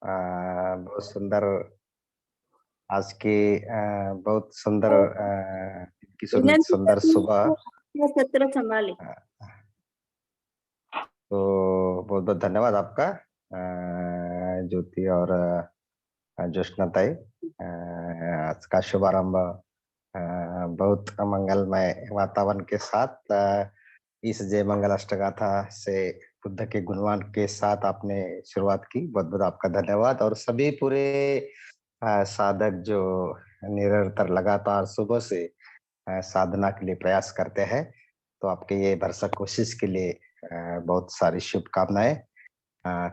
बहुत सुंदर आज की बहुत सुंदर की विनंती सुंदर करती हूँ सुबह। कि यह सत्र संभाले। तो बहुत बहुत धन्यवाद आपका ज्योति और जोशना ताई। आज का शुभारंभ बहुत मंगलमय वातावरण के साथ इस जय मंगल अष्टगाथा से बुद्ध के गुणवान के साथ आपने शुरुआत की। बहुत बहुत आपका धन्यवाद। और सभी पूरे साधक जो निरंतर लगातार सुबह से साधना के लिए प्रयास करते हैं, तो आपके ये भरसक कोशिश के लिए बहुत सारी शुभकामनाएं।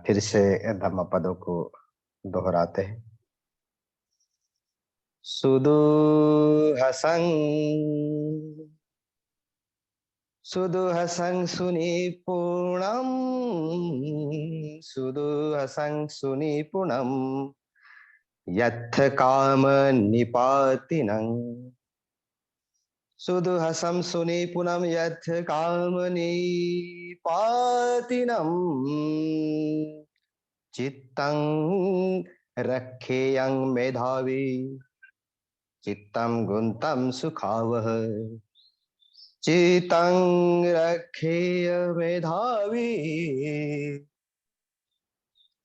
फिर से धम्म पदों को दोहराते हैं। सुदूहसं सुदूहसं सुनिपुणं सुदूहसं सुनिपुणं यत्थ काम निपातिनं सुदुहसं सुनिपुणं यत् कामनिपातिनं चित्तं रक्षेयं मेधावी चित्तं गुन्तं सुखावह चित्तं रक्षेय मेधावी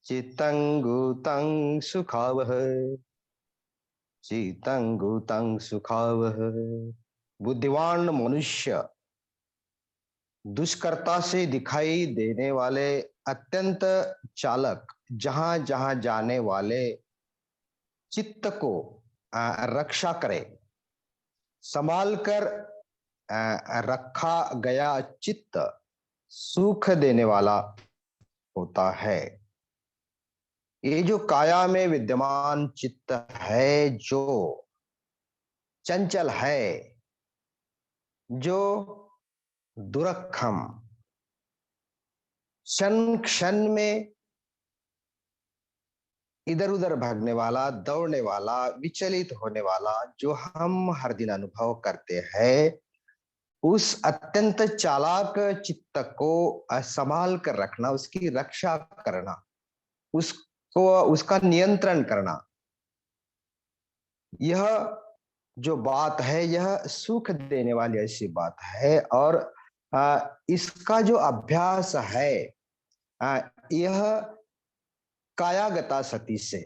चित्तं गुतं सुखावह चित्तं गुतं सुखावह। बुद्धिमान मनुष्य दुष्कर्ता से दिखाई देने वाले अत्यंत चालक जहां जहां जाने वाले चित्त को रक्षा करे, संभाल कर रखा गया चित्त सुख देने वाला होता है। ये जो काया में विद्यमान चित्त है, जो चंचल है, जो दुरक्षम, क्षण क्षण में इधर उधर भागने वाला, दौड़ने वाला, विचलित होने वाला, जो हम हर दिन अनुभव करते हैं, उस अत्यंत चालाक चित्त को संभाल कर रखना, उसकी रक्षा करना, उसको उसका नियंत्रण करना, यह जो बात है यह सुख देने वाली ऐसी बात है। और इसका जो अभ्यास है यह कायागता सती से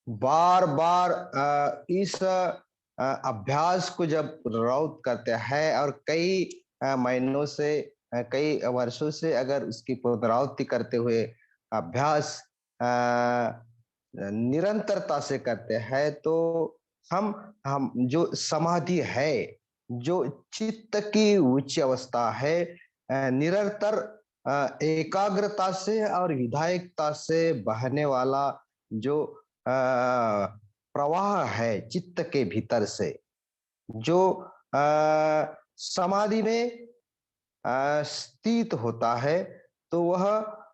बार बार इस अभ्यास को जब रौत करते हैं और कई महीनों से कई वर्षों से अगर उसकी पुनरावृत्ति करते हुए अभ्यास निरंतरता से करते हैं, तो हम जो समाधि है, जो चित्त की उच्च अवस्था है, निरंतर एकाग्रता से और विधायकता से बहने वाला जो प्रवाह है चित्त के भीतर से, जो समाधि में स्थित होता है, तो वह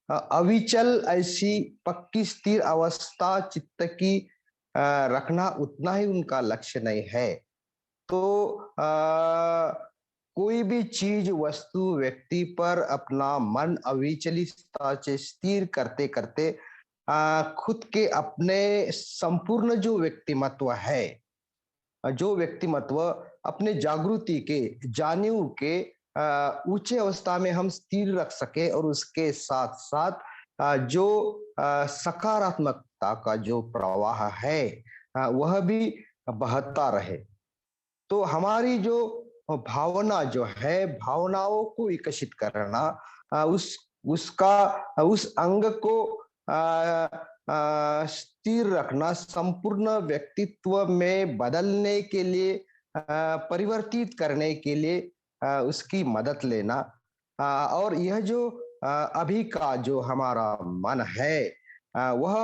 अविचल ऐसी पक्की स्थिर अवस्था चित्त की रखना उतना ही उनका लक्ष्य नहीं है। तो कोई भी चीज, वस्तु, व्यक्ति पर अपना मन अविचलितता से स्थिर करते करते खुद के अपने संपूर्ण जो व्यक्तिमत्व है, जो व्यक्तिमत्व अपने जागृति के, जानियों के ऊंचे अवस्था में हम स्थिर रख सके, और उसके साथ साथ जो सकारात्मकता का जो प्रवाह है वह भी बहता रहे। तो हमारी जो भावना जो है, भावनाओं को विकसित करना, उस अंग को स्थिर रखना, संपूर्ण व्यक्तित्व में बदलने के लिए, परिवर्तित करने के लिए उसकी मदद लेना। और यह जो अभी का जो हमारा मन है वह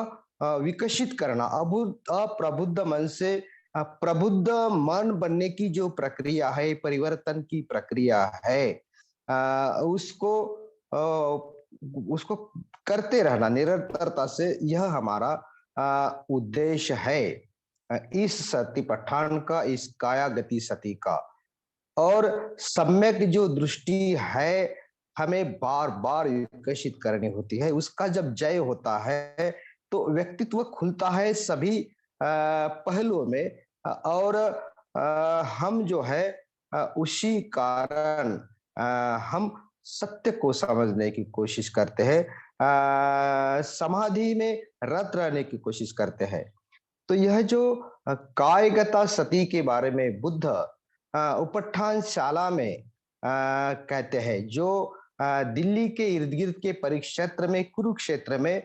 विकसित करना, अप्रबुद्ध मन से प्रबुद्ध मन बनने की जो प्रक्रिया है, परिवर्तन की प्रक्रिया है, उसको उसको करते रहना निरंतरता से, यह हमारा उद्देश्य है इस सती पठान का, इस काया गति सती का। और सम्यक जो दृष्टि है हमें बार बार विकसित करनी होती है। उसका जब जय होता है तो व्यक्तित्व खुलता है सभी पहलुओं में। और हम जो है उसी कारण हम सत्य को समझने की कोशिश करते हैं, समाधि में रत रहने की कोशिश करते हैं। तो यह जो कायगता सती के बारे में बुद्ध उपाख्यान शाला में कहते हैं, जो दिल्ली के इर्द गिर्द के परिक्षेत्र में कुरुक्षेत्र में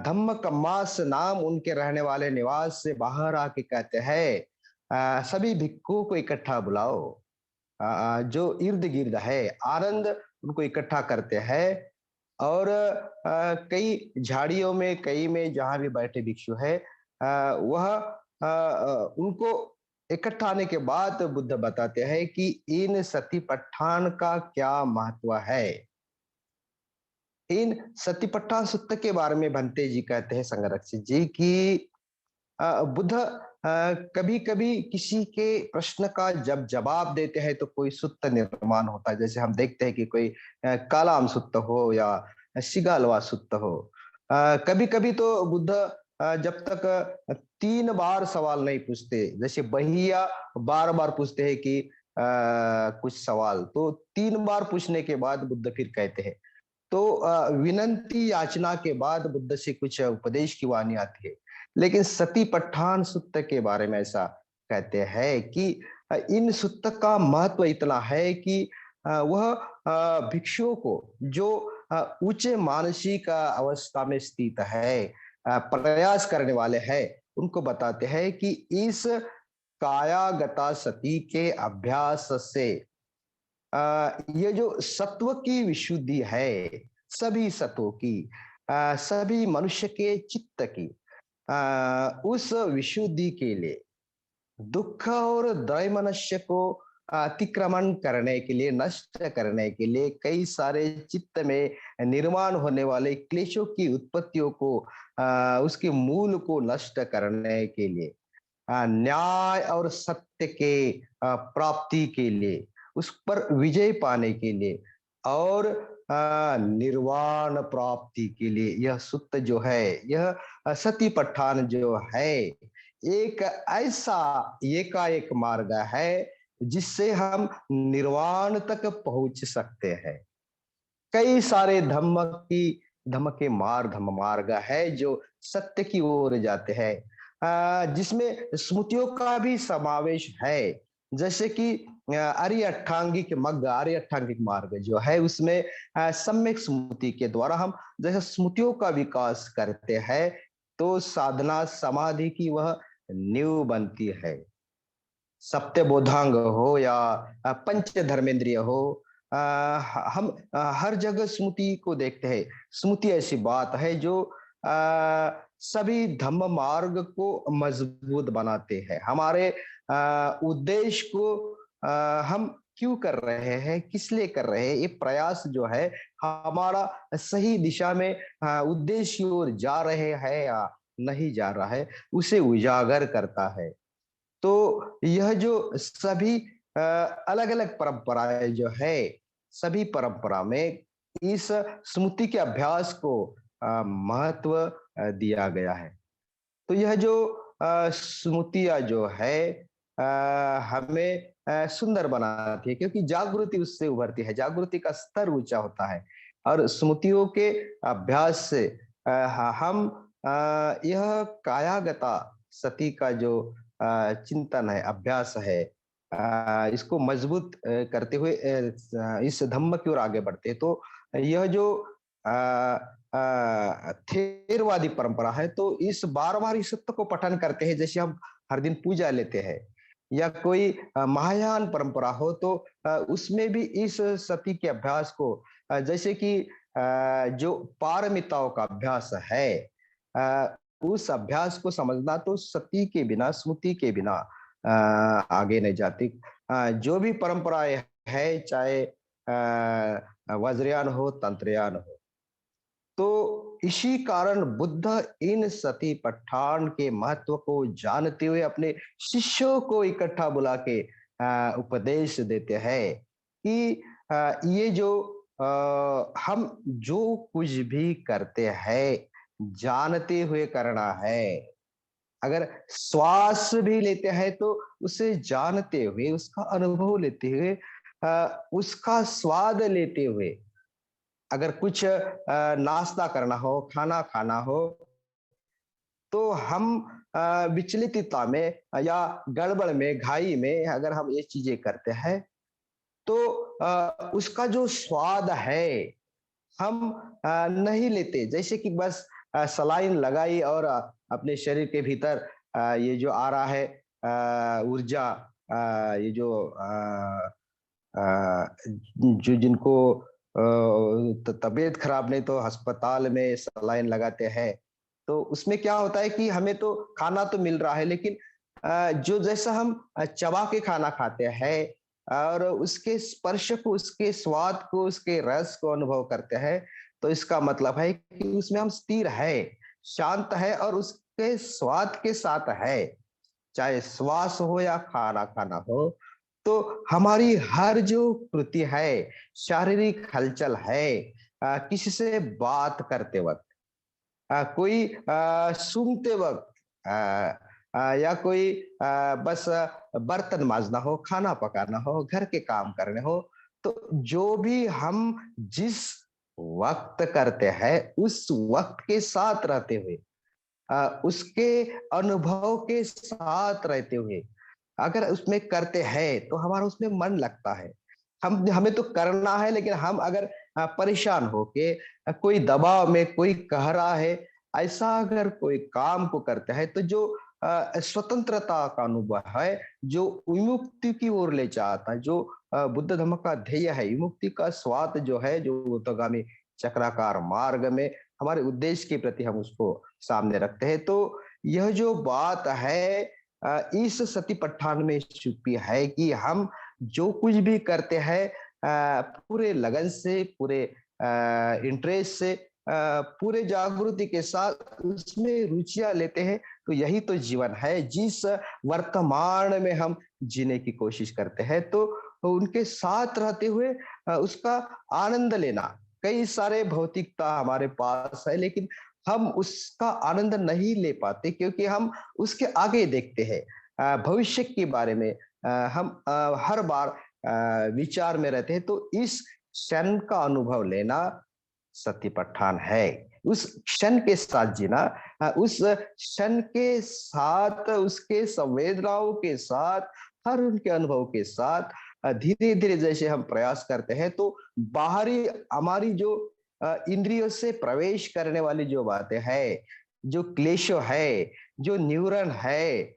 धम्मकम्मास नाम उनके रहने वाले निवास से बाहर आके कहते हैं, सभी भिक्षुओं को इकट्ठा बुलाओ। जो इर्द गिर्द है आनंद उनको इकट्ठा करते हैं। और कई झाड़ियों में कई में जहां भी बैठे भिक्षु है, वह उनको इकट्ठा आने के बाद बुद्ध बताते हैं कि इन सतीपट्ठान का क्या महत्व है। इन सतीपट्ठान सूत्र के बारे में भंते जी कहते हैं, संरक्षित जी, कि बुद्ध कभी कभी किसी के प्रश्न का जब जवाब देते हैं तो कोई सुत्त निर्माण होता है। जैसे हम देखते हैं कि कोई कालाम सुत्त हो या सिगालवा सुत्त हो। कभी कभी तो बुद्ध जब तक 3 बार सवाल नहीं पूछते, जैसे बहिया बार बार पूछते हैं कि कुछ सवाल, तो 3 बार पूछने के बाद बुद्ध फिर कहते हैं। तो विनंती याचना के बाद बुद्ध से कुछ उपदेश की वाणी आती है। लेकिन सती पट्ठान सुत्त के बारे में ऐसा कहते हैं कि इन सुत्त का महत्व इतना है कि वह भिक्षुओं को जो ऊंचे मानसिक अवस्था में स्थित है, प्रयास करने वाले हैं, उनको बताते हैं कि इस कायागता सती के अभ्यास से ये जो सत्व की विशुद्धि है, सभी सत्वों की, सभी मनुष्य के चित्त की, उस विशुद्धि के लिए दुख और दैमनस्य को अतिक्रमण करने के लिए, नष्ट करने के लिए, कई सारे चित्त में निर्माण होने वाले क्लेशों की उत्पत्तियों को, उसके मूल को नष्ट करने के लिए, न्याय और सत्य के प्राप्ति के लिए, उस पर विजय पाने के लिए और निर्वाण प्राप्ति के लिए यह सुत्त जो है, यह सतीपट्ठान जो है, एक ऐसा एकाएक मार्ग है जिससे हम निर्वाण तक पहुंच सकते हैं। कई सारे धम्म के मार्ग, धम्म मार्ग है जो सत्य की ओर जाते हैं, जिसमें स्मृतियों का भी समावेश है। जैसे कि आर्य अष्टांगिक मार्ग जो है, उसमें सम्यक स्मृति के द्वारा हम जैसे स्मृतियों का विकास करते हैं, तो साधना समाधि की वह नींव बनती है। सप्त बोधांग हो या पंच धर्मेंद्रिय हो, हम हर जगह स्मृति को देखते हैं। स्मृति ऐसी बात है जो सभी धम्म मार्ग को मजबूत बनाते हैं। हमारे उद्देश्य को हम क्यों कर रहे हैं, किस लिए कर रहे हैं, ये प्रयास जो है हमारा सही दिशा में उद्देश्य की ओर जा रहे हैं या नहीं जा रहा है, उसे उजागर करता है। तो यह जो सभी अलग अलग परंपराएं जो है, सभी परंपरा में इस स्मृति के अभ्यास को महत्व दिया गया है। तो यह जो स्मृतियाँ जो है हमें सुंदर बनाती है, क्योंकि जागृति उससे उभरती है, जागृति का स्तर ऊंचा होता है। और स्मृतियों के अभ्यास से हम यह कायागता सती का जो चिंतन है, अभ्यास है, इसको मजबूत करते हुए इस धम्म की ओर आगे बढ़ते हैं। तो यह जो थेरवादी परंपरा है, तो इस बार बार इस सत्य को पठन करते हैं, जैसे हम हर दिन पूजा लेते हैं। या कोई महायान परंपरा हो तो उसमें भी इस सती के अभ्यास को, जैसे कि जो पारमिताओं का अभ्यास है, उस अभ्यास को समझना तो सती के बिना, स्मृति के बिना आगे नहीं जाती। जो भी परंपराएं है, चाहे वज्रयान हो, तंत्रयान हो, तो इसी कारण बुद्ध इन सती पठान के महत्व को जानते हुए अपने शिष्यों को इकट्ठा बुला के उपदेश देते हैं कि ये जो हम जो कुछ भी करते हैं जानते हुए करना है। अगर श्वास भी लेते हैं तो उसे जानते हुए, उसका अनुभव लेते हुए, उसका स्वाद लेते हुए, अगर कुछ नाश्ता करना हो, खाना खाना हो, तो हम विचलितता में या गड़बड़ में, घाई में अगर हम ये चीजें करते हैं, तो उसका जो स्वाद है हम नहीं लेते। जैसे कि बस सलाइन लगाई और अपने शरीर के भीतर ये जो आ रहा है ऊर्जा, ये जो जो जिनको तबीयत खराब नहीं तो अस्पताल में सलाइन लगाते हैं, तो उसमें क्या होता है कि हमें तो खाना तो मिल रहा है, लेकिन जो जैसा हम चबा के खाना खाते हैं और उसके स्पर्श को, उसके स्वाद को, उसके रस को अनुभव करते हैं, तो इसका मतलब है कि उसमें हम स्थिर है, शांत है और उसके स्वाद के साथ है। चाहे श्वास हो या खाना खाना हो, तो हमारी हर जो कृति है, शारीरिक हलचल है, किसी से बात करते वक्त, कोई सूंघते वक्त, या कोई बस बर्तन माजना हो, खाना पकाना हो, घर के काम करने हो, तो जो भी हम जिस वक्त करते हैं उस वक्त के साथ रहते हुए, उसके अनुभव के साथ रहते हुए अगर उसमें करते हैं तो हमारा उसमें मन लगता है। हम हमें तो करना है, लेकिन हम अगर परेशान होके, कोई दबाव में, कोई कह रहा है, ऐसा अगर कोई काम को करते हैं, तो जो स्वतंत्रता का अनुभव है, जो विमुक्ति की ओर ले जाता है, जो बुद्ध धर्म का ध्येय है, विमुक्ति का स्वाद जो है, जो ऊर्ध्वगामी चक्राकार मार्ग में हमारे उद्देश्य के प्रति हम उसको सामने रखते हैं, तो यह जो बात है इस सतीपट्ठान में छुपी है कि हम जो कुछ भी करते हैं पूरे लगन से, पूरे इंटरेस्ट से, पूरे जागृति के साथ उसमें रुचियां लेते हैं, तो यही तो जीवन है जिस वर्तमान में हम जीने की कोशिश करते हैं। तो उनके साथ रहते हुए उसका आनंद लेना। कई सारे भौतिकता हमारे पास है, लेकिन हम उसका आनंद नहीं ले पाते क्योंकि हम उसके आगे देखते हैं, भविष्य के बारे में हम हर बार विचार में रहते हैं। तो इस क्षण का अनुभव लेना सतीपट्ठान है। उस क्षण के साथ जीना, उस क्षण के साथ, उसके संवेदनाओं के साथ, हर उनके अनुभव के साथ धीरे धीरे जैसे हम प्रयास करते हैं, तो बाहरी हमारी जो इंद्रियों से प्रवेश करने वाली जो बातें है, जो क्लेश है, जो न्यूरन है,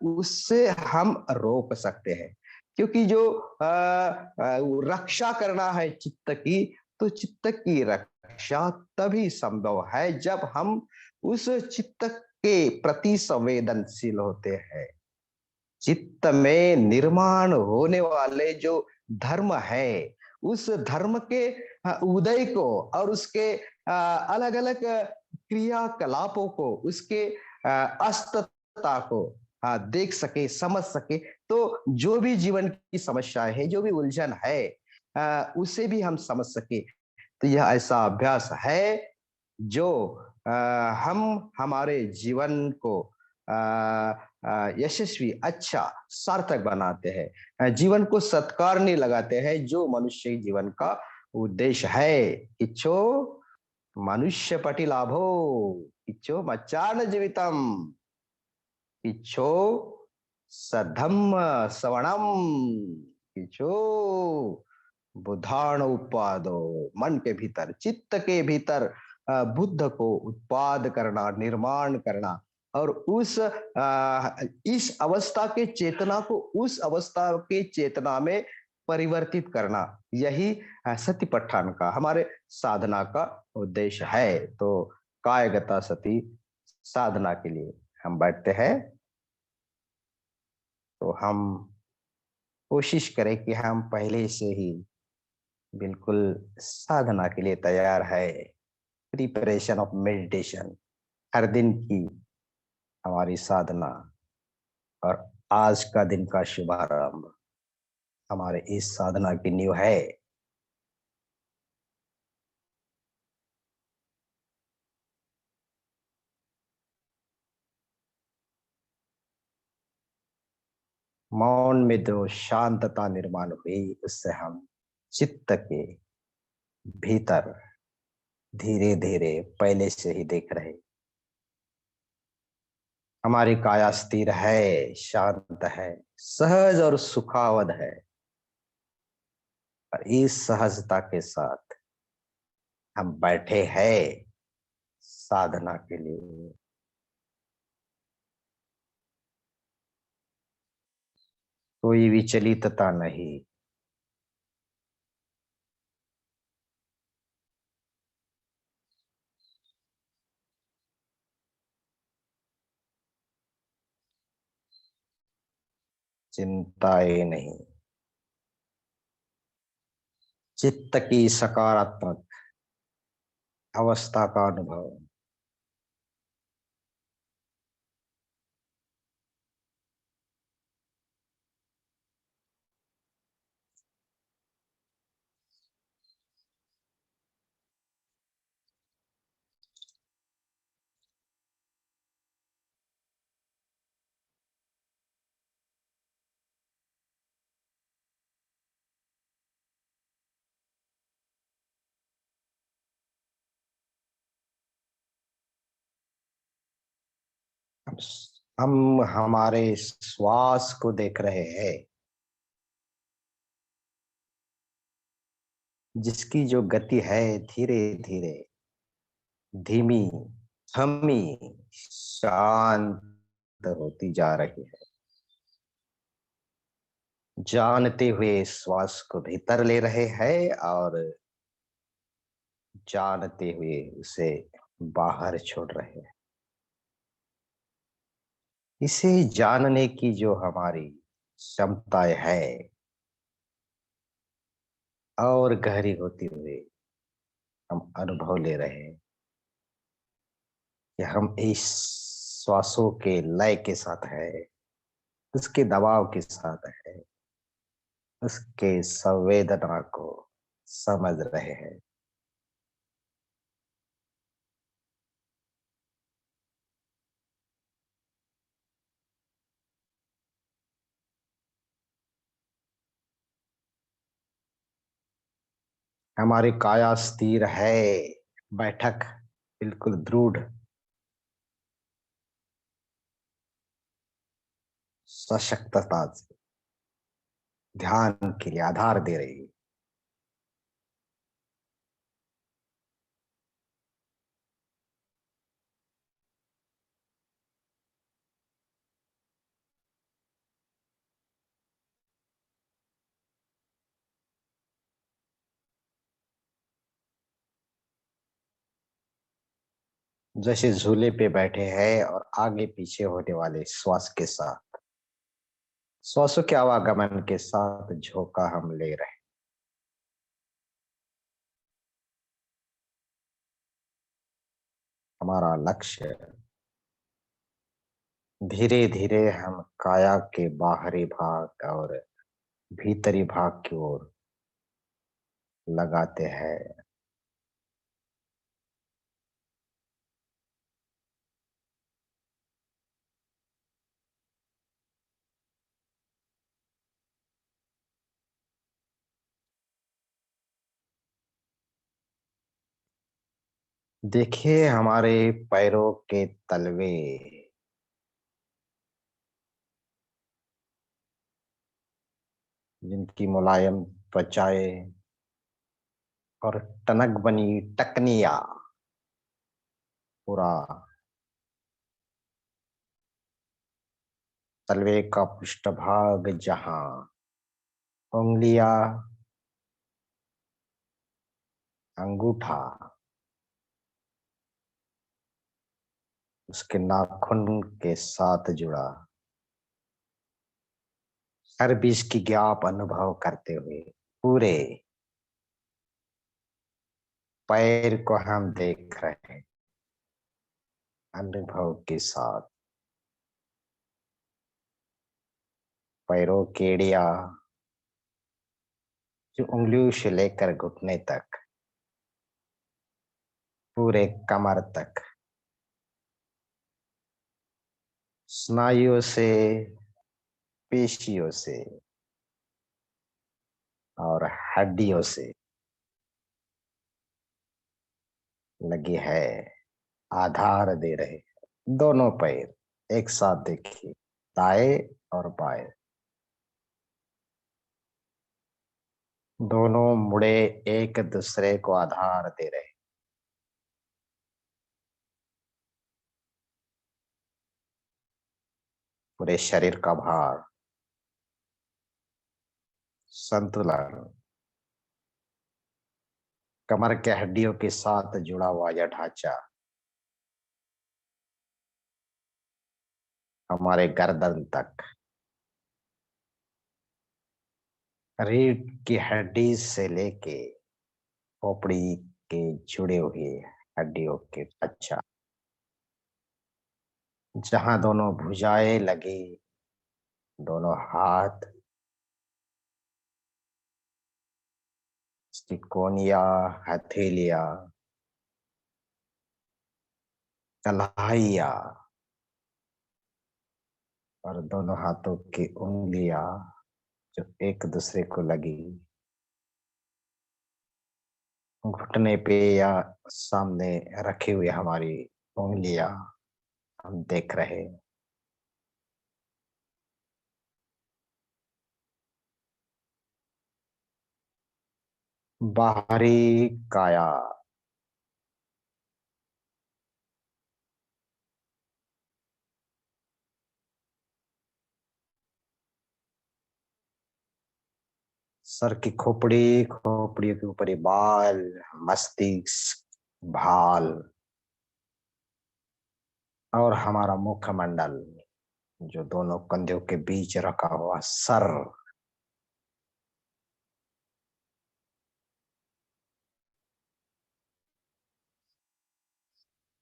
उससे हम रोक सकते हैं। क्योंकि जो रक्षा करना है चित्त की, तो चित्त की रक्षा तभी संभव है जब हम उस चित्त के प्रति संवेदनशील होते हैं। चित्त में निर्माण होने वाले जो धर्म है, उस धर्म के उदय को और उसके अलग अलग क्रियाकलापों को, उसके अस्तता को देख सके, समझ सके, तो जो भी जीवन की समस्याएं है, जो भी उलझन है, उसे भी हम समझ सके। तो यह ऐसा अभ्यास है जो अ, हम हमारे जीवन को यशस्वी, अच्छा, सार्थक बनाते हैं, जीवन को सत्कारनी लगाते हैं, जो मनुष्य जीवन का उद्देश्य है। इच्छो मनुष्य पटिलाभो, इच्छो मच्चान जीवितम, इच्छो सधम्म सवणम, इच्छो बुधान उत्पादो। मन के भीतर, चित्त के भीतर बुद्ध को उत्पाद करना, निर्माण करना, और उस इस अवस्था के चेतना को उस अवस्था के चेतना में परिवर्तित करना, यही सतीपट्ठान का, हमारे साधना का उद्देश्य है। तो कायगता सती साधना के लिए हम बैठते हैं, तो हम कोशिश करें कि हम पहले से ही बिल्कुल साधना के लिए तैयार है। प्रिपरेशन ऑफ मेडिटेशन, हर दिन की हमारी साधना और आज का दिन का शुभारंभ हमारे इस साधना की नींव है। मौन में जो शांतता निर्माण हुई उससे हम चित्त के भीतर धीरे धीरे पहले से ही देख रहे, हमारी काया स्थिर है, शांत है, सहज और सुखावद है। और इस सहजता के साथ हम बैठे हैं साधना के लिए। कोई विचलितता नहीं, चिंताएं नहीं, चित्त की सकारात्मक अवस्था का अनुभव। हम हमारे श्वास को देख रहे हैं, जिसकी जो गति है धीरे धीरे, धीमी, थमी, शांत होती जा रही है। जानते हुए श्वास को भीतर ले रहे हैं और जानते हुए उसे बाहर छोड़ रहे हैं। इसे जानने की जो हमारी क्षमता है और गहरी होती हुई हम अनुभव ले रहे हैं कि हम इस श्वासों के लय के साथ है, उसके दबाव के साथ है, उसके संवेदना को समझ रहे हैं। हमारी काया स्थिर है, बैठक बिल्कुल दृढ़, सशक्तता से ध्यान के लिए आधार दे रही है। जैसे झूले पे बैठे हैं और आगे पीछे होने वाले श्वास के साथ, श्वासों के आवागमन के साथ झोंका हम ले रहे हैं। हमारा लक्ष्य धीरे धीरे हम काया के बाहरी भाग और भीतरी भाग की ओर लगाते हैं। देखिए हमारे पैरों के तलवे, जिनकी मुलायम त्वचाएं और टनक बनी टकनिया, पूरा तलवे का पृष्ठभाग जहां उंगलियां, अंगूठा, उसके नाखून के साथ जुड़ा, हर बीच की ज्ञाप अनुभव करते हुए पूरे पैर को हम देख रहे हैं अनुभव के साथ। पैरों की एड़ियां जो उंगलियों से लेकर घुटने तक, पूरे कमर तक, स्नायुओं से पेशियों से और हड्डियों से लगी है, आधार दे रहे। दोनों पैर एक साथ देखिए, दाएं और बाएं, दोनों मुड़े एक दूसरे को आधार दे रहे। पूरे शरीर का भार, संतुलन, कमर के हड्डियों के साथ जुड़ा हुआ यह ढांचा हमारे गर्दन तक, रीढ़ की हड्डी से लेके खोपड़ी के जुड़े हुए हड्डियों के ढांचा, जहां दोनों भुजाएं लगी, दोनों हाथ, तिकोनिया, हथेलियां, कलाइया और दोनों हाथों की उंगलियां जो एक दूसरे को लगी, घुटने पे या सामने रखी हुई हमारी उंगलियां हम देख रहे। बाहरी काया, सर की खोपड़ी, खोपड़ी के ऊपर बाल, मस्तिष्क, भाल और हमारा मुखमंडल जो दोनों कंधों के बीच रखा हुआ सर,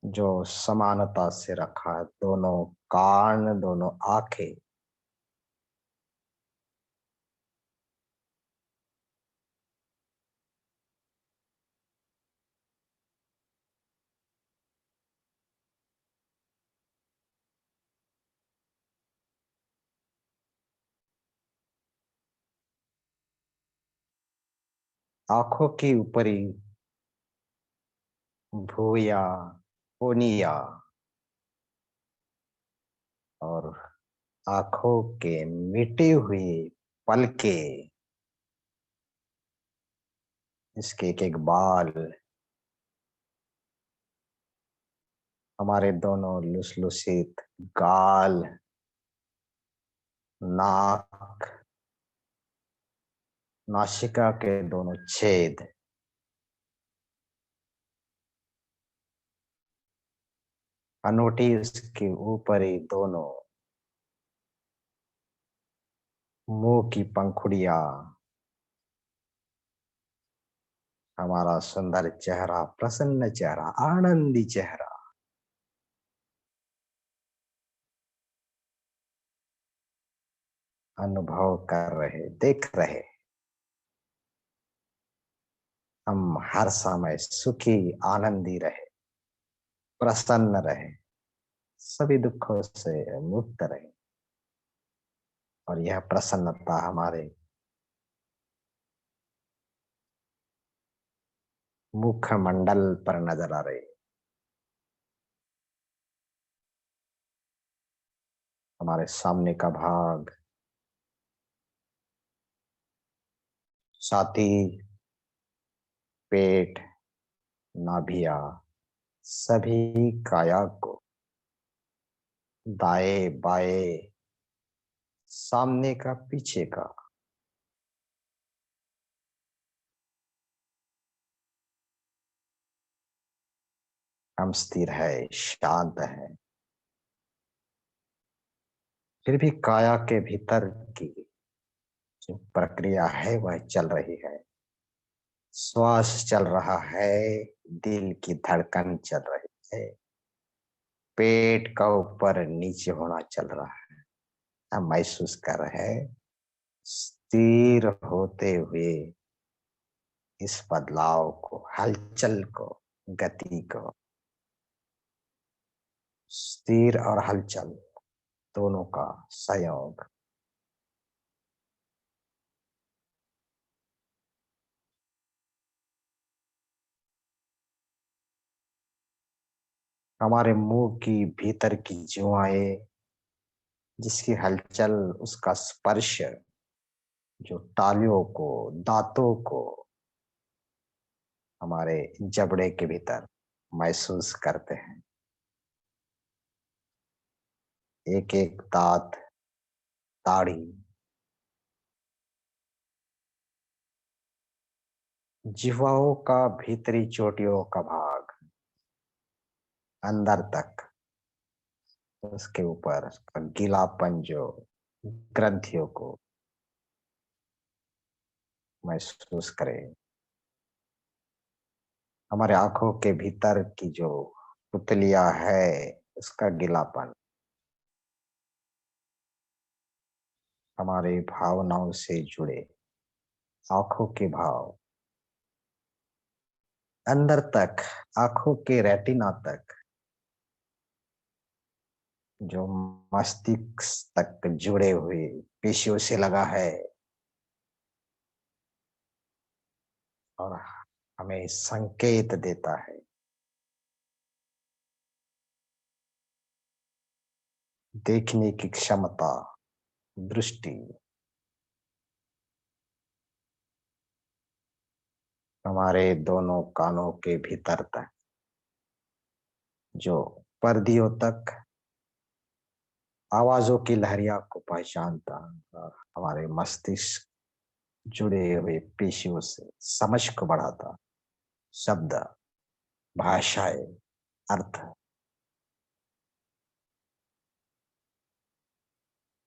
जो समानता से रखा है, दोनों कान, दोनों आंखें, आंखों की ऊपरी भूया, कोनिया और आंखों के मिटे हुए पलके, इसके एक एक बाल, हमारे दोनों लुसलुसित गाल, नाक, नासिका के दोनों छेद, हनोटी उसके ऊपरी दोनों, मुंह की पंखुड़िया, हमारा सुंदर चेहरा, प्रसन्न चेहरा, आनंदी चेहरा, अनुभव कर रहे, देख रहे। हम हर समय सुखी, आनंदी रहे, प्रसन्न रहे, सभी दुखों से मुक्त रहे और यह प्रसन्नता हमारे मुखमंडल पर नजर आ रही है। हमारे सामने का भाग, छाती, पेट, नाभिया, सभी काया को दाएं बाएं, सामने का पीछे का, हम स्थिर है, शांत है, फिर भी काया के भीतर की जो प्रक्रिया है वह चल रही है। श्वास चल रहा है, दिल की धड़कन चल रही है, पेट का ऊपर नीचे होना चल रहा है। हम महसूस कर रहे हैं स्थिर होते हुए इस बदलाव को, हलचल को, गति को। स्थिर और हलचल दोनों का संयोग हमारे मुंह की भीतर की जुआएं, जिसकी हलचल, उसका स्पर्श, जो तालियों को, दांतों को हमारे जबड़े के भीतर महसूस करते हैं। एक एक दांत, ताड़ी, जिह्वाओं का भीतरी चोटियों का भाग, अंदर तक, उसके ऊपर उसका गीलापन जो ग्रंथियों को महसूस करे। हमारे आंखों के भीतर की जो पुतलियां है, उसका गीलापन हमारे भावनाओं से जुड़े, आंखों के भाव अंदर तक, आंखों के रेटिना तक, जो मस्तिष्क तक जुड़े हुए पेशियों से लगा है और हमें संकेत देता है। देखने की क्षमता, दृष्टि, हमारे दोनों कानों के भीतर तक, जो पर्दियों तक आवाजों की लहरिया को पहचानता, और हमारे मस्तिष्क जुड़े हुए पेशियों से समझ को बढ़ाता। शब्द, भाषाएं, अर्थ,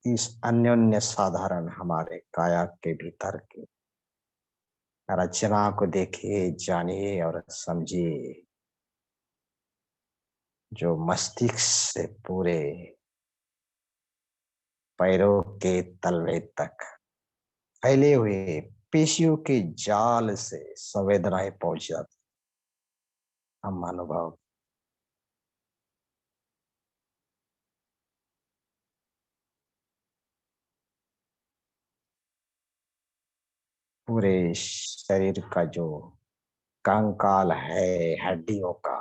इस अन्योन्य साधारण हमारे काया के भीतर की रचना को देखिए, जानिए और समझिए, जो मस्तिष्क से पूरे पैरों के तलवे तक फैले हुए पेशियों के जाल से संवेदनाएं पहुंच जाती। हम अनुभव पूरे शरीर का जो कंकाल है, हड्डियों का,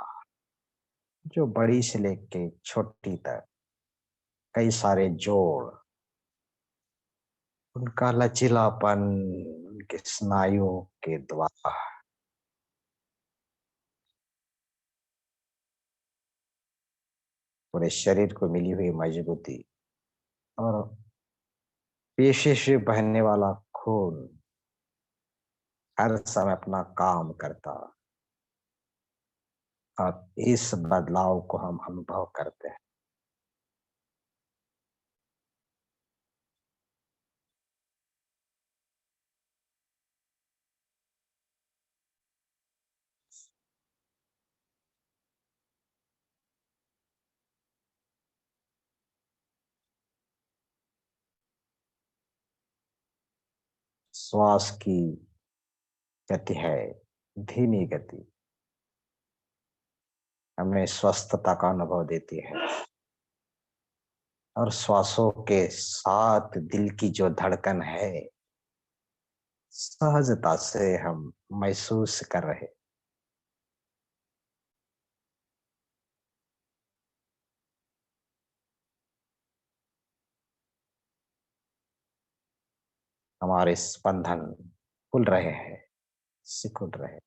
जो बड़ी से लेके छोटी तक कई सारे जोड़, उनका लचीलापन, उनके स्नायुओं के द्वारा पूरे शरीर को मिली हुई मजबूती और पेशे से बहने वाला खून हर समय अपना काम करता, और इस बदलाव को हम अनुभव करते हैं। श्वास की गति है धीमी गति, हमें स्वस्थता का अनुभव देती है, और श्वासों के साथ दिल की जो धड़कन है, सहजता से हम महसूस कर रहे। हमारे स्पंदन खुल रहे हैं, सिकुड़ रहे।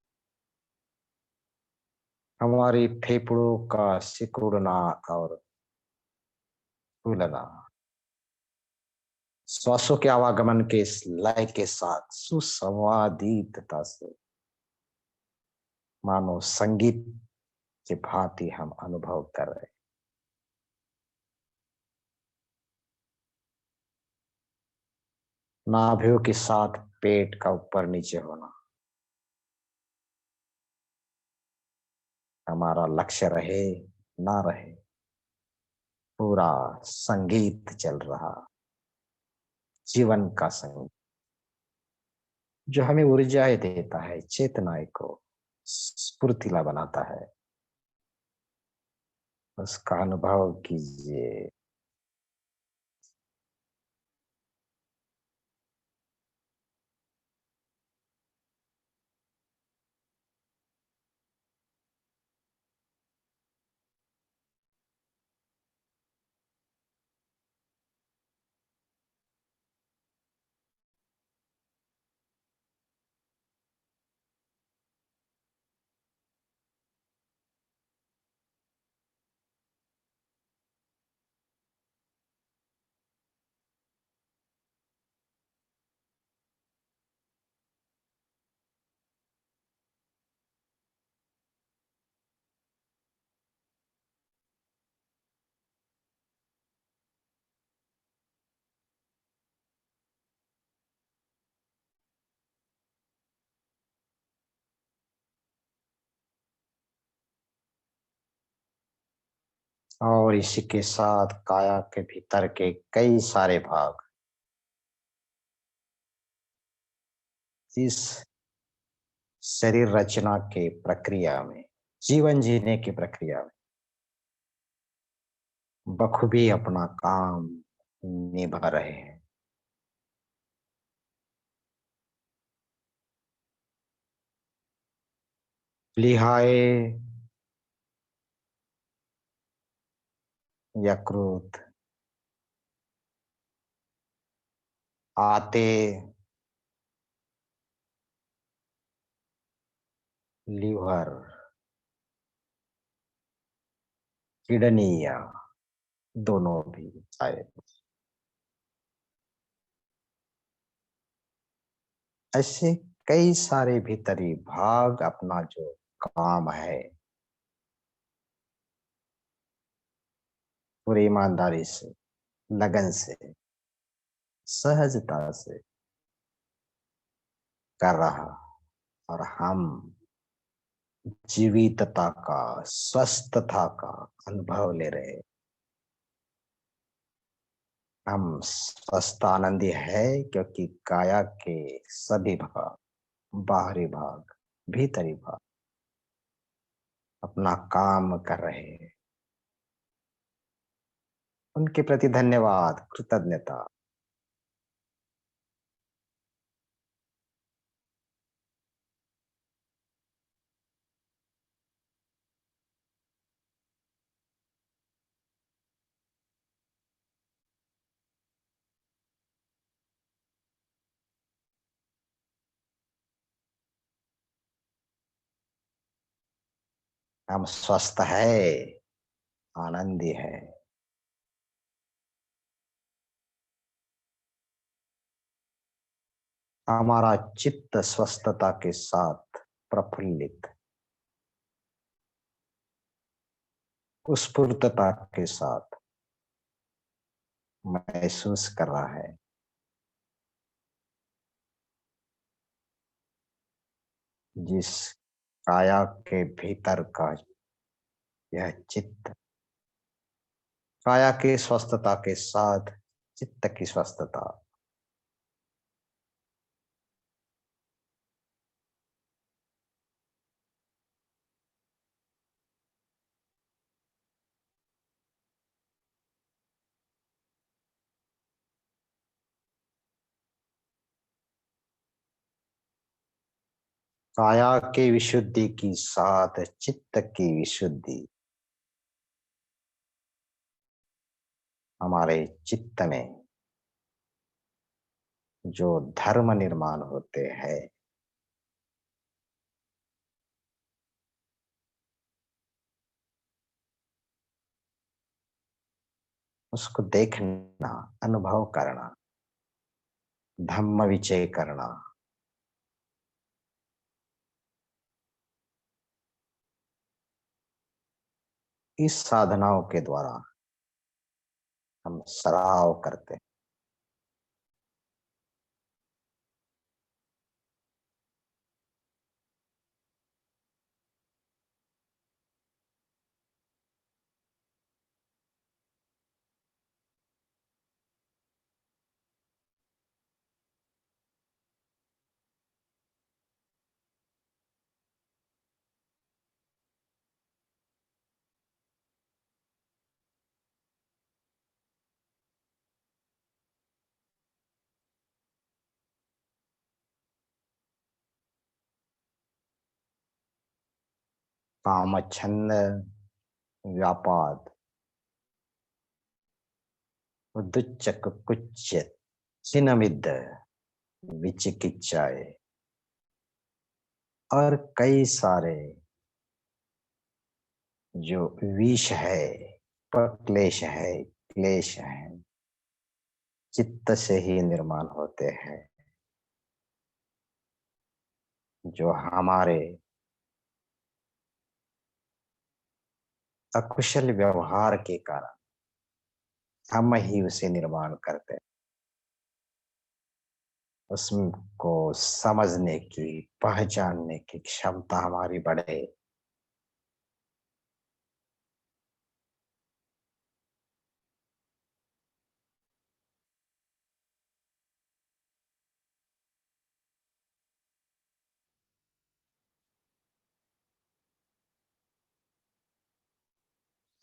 हमारी फेफड़ों का सिकुड़ना और फूलना श्वासों के आवागमन के इस लय के साथ सुसंवादितता से मानो संगीत की भांति हम अनुभव कर रहे। नाभियों के साथ पेट का ऊपर नीचे होना हमारा लक्ष्य रहे ना रहे, पूरा संगीत चल रहा, जीवन का संगीत, जो हमें ऊर्जाएं देता है, चेतनाएं को स्फूर्तिला बनाता है। उसका अनुभव कीजिए। और इसी के साथ काया के भीतर के कई सारे भाग इस शरीर रचना के प्रक्रिया में, जीवन जीने की प्रक्रिया में बखूबी अपना काम निभा रहे हैं। लिहाए यकृत, आते, लीवर, किडनियां, दोनों भी शायद, ऐसे कई सारे भीतरी भाग अपना जो काम है पूरी ईमानदारी से, लगन से, सहजता से कर रहा, और हम जीवितता का, स्वस्थता का अनुभव ले रहे। हम स्वस्थ आनंदी है क्योंकि काया के सभी भाग, बाहरी भाग, भीतरी भाग अपना काम कर रहे हैं। उनके प्रति धन्यवाद, कृतज्ञता। हम स्वस्थ है, आनंदी है। हमारा चित्त स्वस्थता के साथ प्रफुल्लित, स्फूर्तता के साथ महसूस कर रहा है। जिस काया के भीतर का यह चित्त, काया की स्वस्थता के साथ चित्त की स्वस्थता, काया की विशुद्धि के साथ चित्त की विशुद्धि हमारे चित्त में जो धर्म निर्माण होते हैं, उसको देखना, अनुभव करना, धम्म विचय करना, इस साधनाओं के द्वारा हम सराव करते हैं। कामच्छन्द, व्यापाद, दुच्चक कुच्च, चिनमिद, विचिकिच्छाए और कई सारे जो विष है, क्लेश है, क्लेश है, चित्त से ही निर्माण होते हैं, जो हमारे अकुशल व्यवहार के कारण हम ही उसे निर्माण करते हैं। उसको समझने की, पहचानने की क्षमता हमारी बढ़े,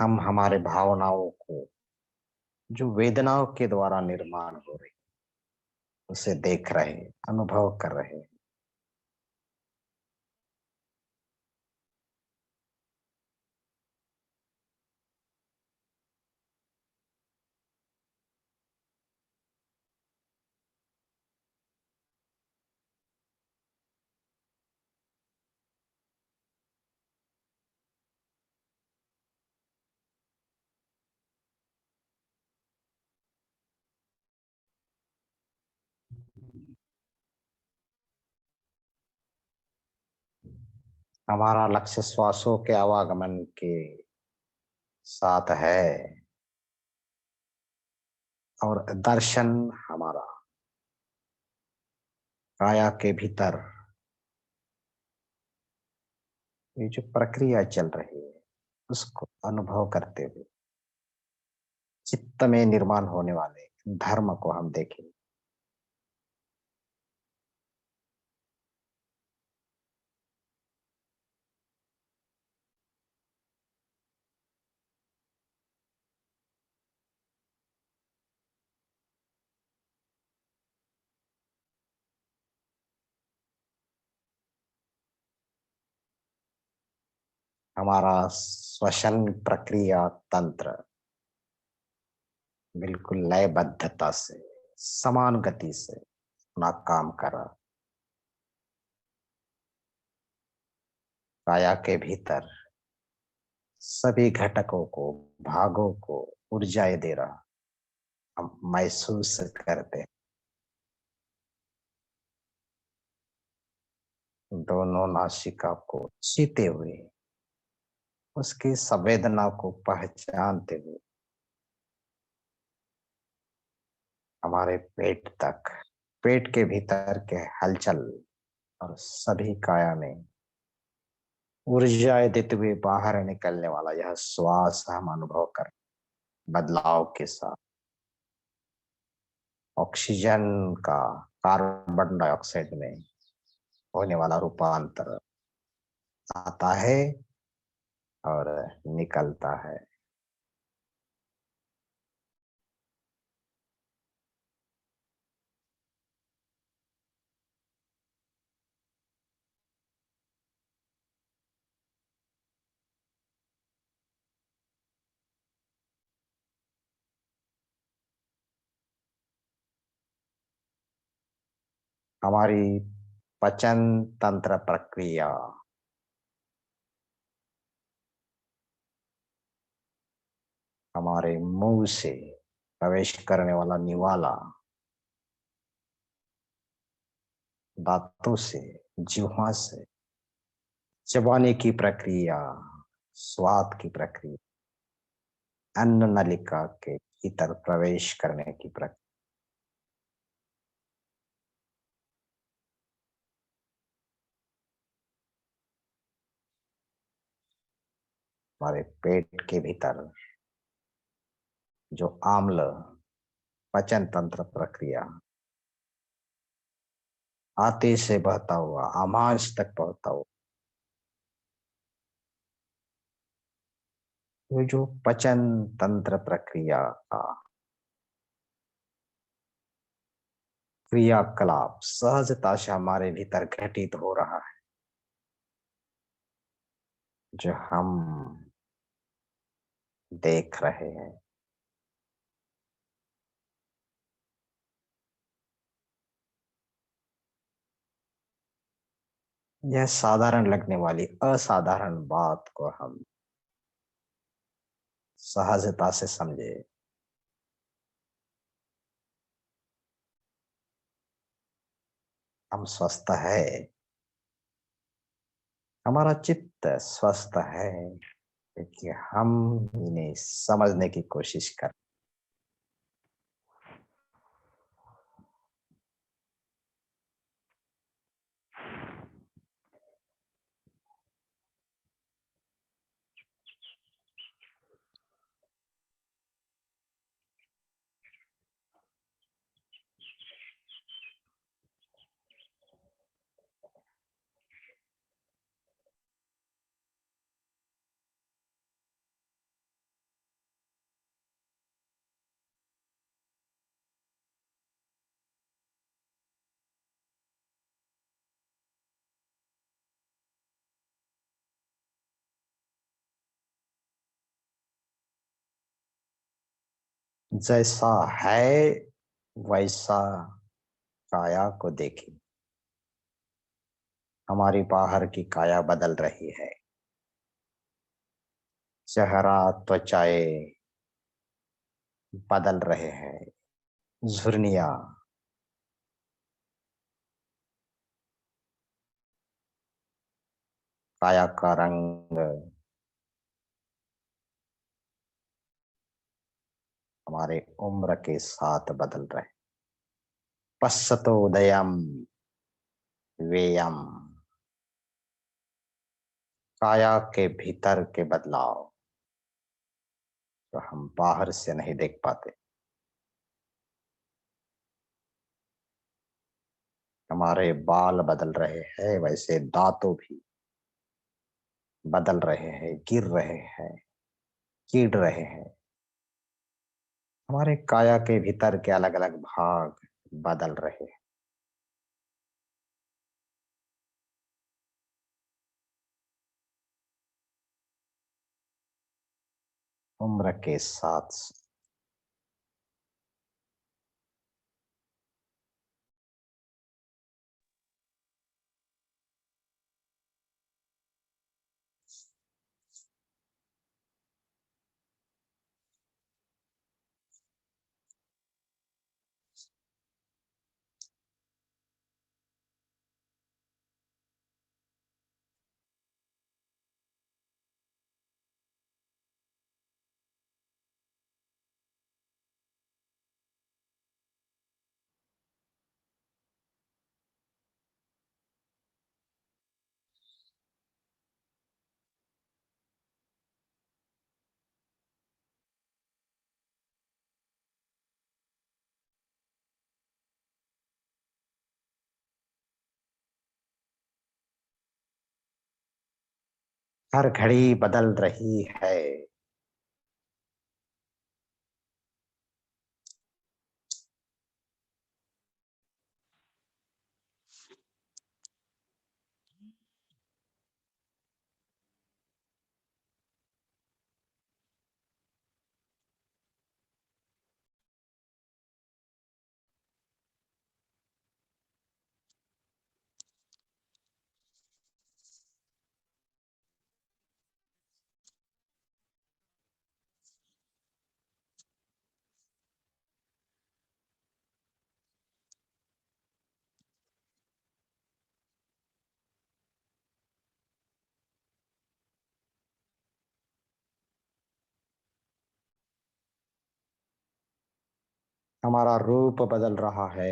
हम हमारे भावनाओं को जो वेदनाओं के द्वारा निर्माण हो रही उसे देख रहे, अनुभव कर रहे। हमारा लक्ष्य श्वासों के आवागमन के साथ है और दर्शन हमारा काया के भीतर ये जो प्रक्रिया चल रही है उसको अनुभव करते हुए चित्त में निर्माण होने वाले धर्म को हम देखें। हमारा श्वसन प्रक्रिया तंत्र बिल्कुल लयबद्धता से समान गति से अपना काम कर रहा। काया के भीतर सभी घटकों को भागों को ऊर्जाएं दे रहा हम महसूस करते हैं। दोनों नासिका को छूते हुए उसकी संवेदना को पहचानते हुए हमारे पेट तक, पेट के भीतर के हलचल और सभी काया में ऊर्जाएं देते हुए बाहर निकलने वाला यह श्वास हम अनुभव कर बदलाव के साथ ऑक्सीजन का कार्बन डाइऑक्साइड में होने वाला रूपांतर आता है और निकलता है। हमारी पाचन तंत्र प्रक्रिया हमारे मुंह से प्रवेश करने वाला निवाला, दांतों से, जिह्वा से चबाने की प्रक्रिया, स्वाद की प्रक्रिया, अन्न नलिका के भीतर प्रवेश करने की प्रक्रिया, हमारे पेट के भीतर जो आम्ल पाचन तंत्र प्रक्रिया आते से बहता हुआ आमाशय तक पहुंचता हुआ ये जो पाचन तंत्र प्रक्रिया का क्रियाकलाप सहजता से हमारे भीतर घटित हो रहा है, जो हम देख रहे हैं। यह साधारण लगने वाली असाधारण बात को हम सहजता से समझे। हम स्वस्थ है, हमारा चित्त स्वस्थ है क्योंकि हम इन्हें समझने की कोशिश कर जैसा है वैसा काया को देखी, हमारी बाहर की काया बदल रही है। चेहरा त्वचाएं बदल रहे हैं, झुर्रियां काया का रंग हमारे उम्र के साथ बदल रहे। पश्यतो उदयम वेयम, काया के भीतर के बदलाव तो हम बाहर से नहीं देख पाते। हमारे बाल बदल रहे हैं, वैसे दांतों भी बदल रहे हैं, गिर रहे हैं, कीड़ रहे हैं। हमारे काया के भीतर के अलग अलग भाग बदल रहे हैं। उम्र के साथ हर घड़ी बदल रही है। हमारा रूप बदल रहा है।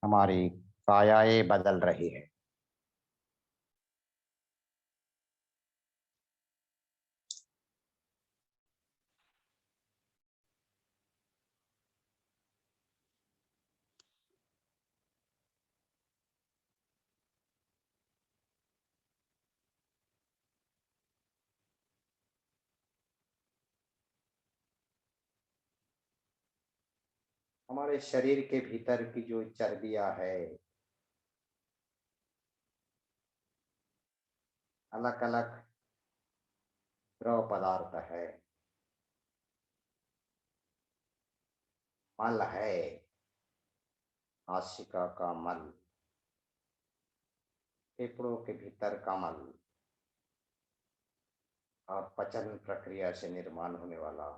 हमारी कायाएं बदल रही है। हमारे शरीर के भीतर की जो चर्बियां है, अलग अलग द्रव पदार्थ है, मल है, आशिका का मल, फेफड़ों के भीतर का मल और पचन प्रक्रिया से निर्माण होने वाला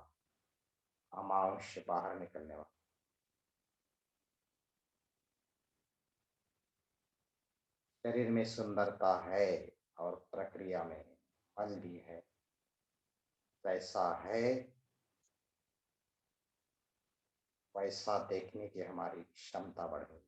अमांश बाहर निकलने वाला। शरीर में सुंदरता है और प्रक्रिया में फल भी है। जैसा है वैसा देखने की हमारी क्षमता बढ़े।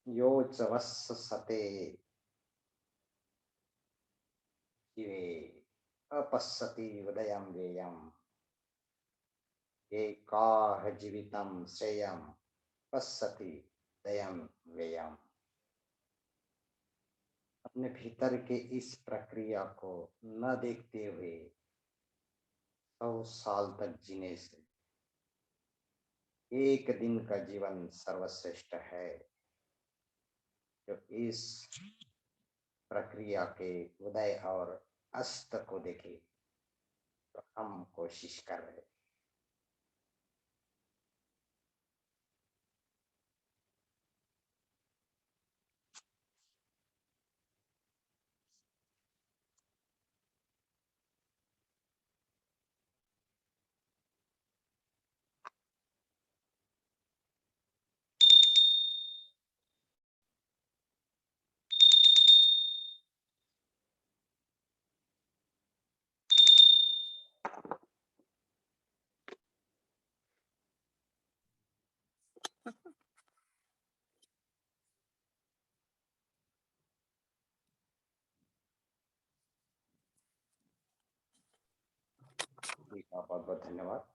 यो च वස්සते जीवे अपश्यति उदयं व्ययम् एकाह जीवितं श्रेयं पश्यति उदयं व्ययम्। अपने भीतर के इस प्रक्रिया को न देखते हुए 100 साल तक जीने से एक दिन का जीवन सर्वश्रेष्ठ है। जो इस प्रक्रिया के उदय और अस्त को देखे तो हम कोशिश कर रहे हैं। बहुत बहुत धन्यवाद।